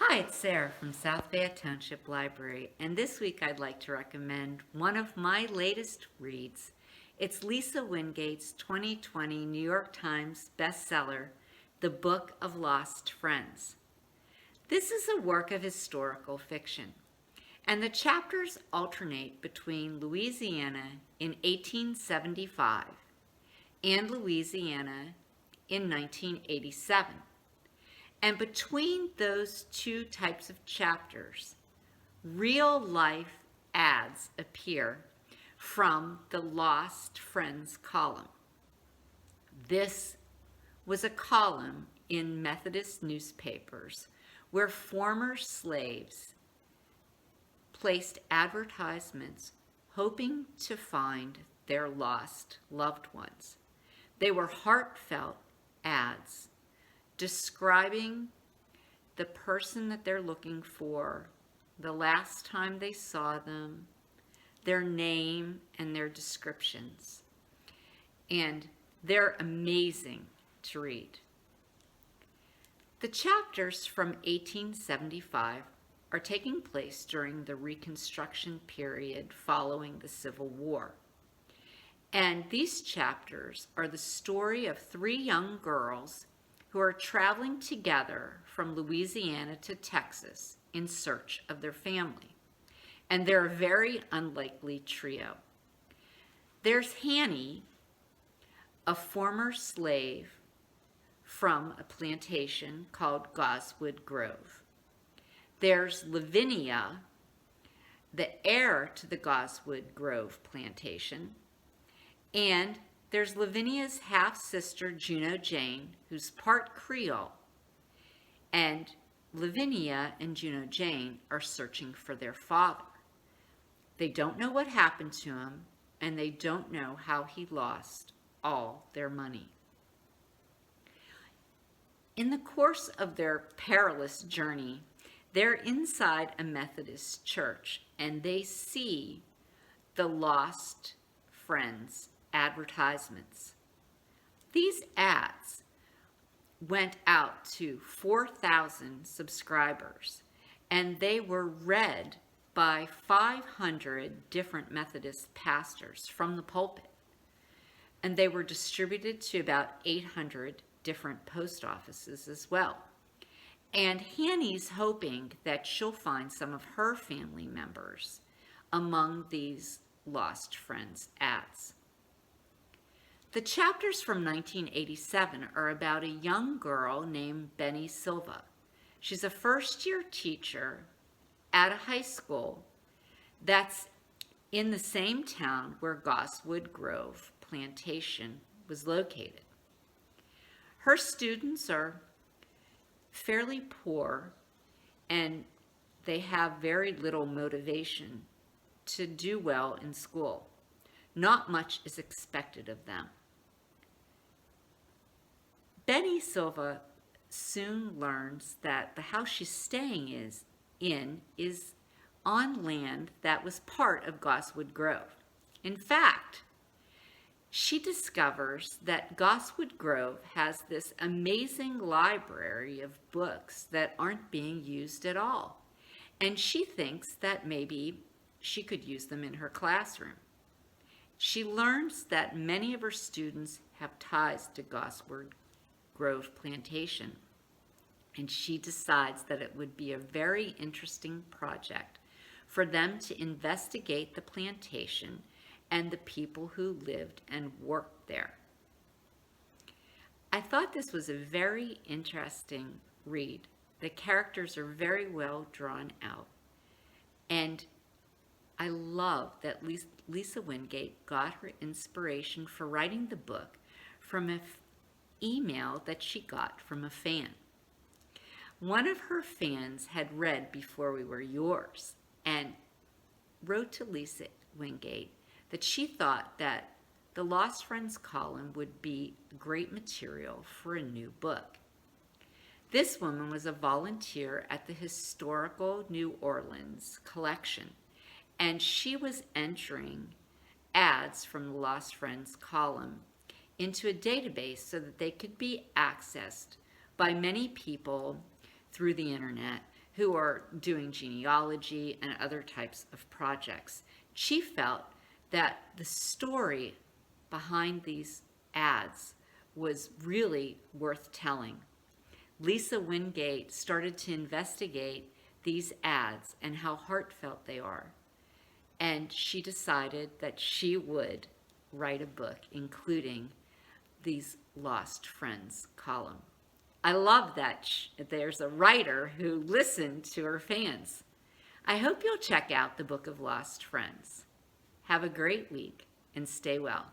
Hi, it's Sarah from South Fayette Township Library, and this week I'd like to recommend one of my latest reads. It's Lisa Wingate's 2020 New York Times bestseller, The Book of Lost Friends. This is a work of historical fiction, and the chapters alternate between Louisiana in 1875 and Louisiana in 1987. And between those two types of chapters, real life ads appear from the Lost Friends column. This was a column in Methodist newspapers where former slaves placed advertisements hoping to find their lost loved ones. They were heartfelt ads describing the person that they're looking for, the last time they saw them, their name, and their descriptions. And they're amazing to read. The chapters from 1875 are taking place during the Reconstruction period following the Civil War. And these chapters are the story of three young girls who are traveling together from Louisiana to Texas in search of their family. And they're a very unlikely trio. There's Hanny, a former slave from a plantation called Goswood Grove. There's Lavinia, the heir to the Goswood Grove plantation, and there's Lavinia's half-sister, Juno Jane, who's part Creole. And Lavinia and Juno Jane are searching for their father. They don't know what happened to him, and they don't know how he lost all their money. In the course of their perilous journey, they're inside a Methodist church, and they see the Lost Friends advertisements. These ads went out to 4,000 subscribers, and they were read by 500 different Methodist pastors from the pulpit. And they were distributed to about 800 different post offices as well. And Hanny's hoping that she'll find some of her family members among these Lost Friends ads. The chapters from 1987 are about a young girl named Benny Silva. She's a first-year teacher at a high school that's in the same town where Goswood Grove Plantation was located. Her students are fairly poor, and they have very little motivation to do well in school. Not much is expected of them. Benny Silva soon learns that the house she's staying in is on land that was part of Goswood Grove. In fact, she discovers that Goswood Grove has this amazing library of books that aren't being used at all. And she thinks that maybe she could use them in her classroom. She learns that many of her students have ties to Goswood Grove Plantation, and she decides that it would be a very interesting project for them to investigate the plantation and the people who lived and worked there. I thought this was a very interesting read. The characters are very well drawn out, and I love that Lisa Wingate got her inspiration for writing the book from an email that she got from a fan. One of her fans had read Before We Were Yours and wrote to Lisa Wingate that she thought that the Lost Friends column would be great material for a new book. This woman was a volunteer at the Historical New Orleans collection, and she was entering ads from the Lost Friends column into a database so that they could be accessed by many people through the internet who are doing genealogy and other types of projects. She felt that the story behind these ads was really worth telling. Lisa Wingate started to investigate these ads and how heartfelt they are. And she decided that she would write a book, including these Lost Friends column. I love that there's a writer who listened to her fans. I hope you'll check out the Book of Lost Friends. Have a great week and stay well.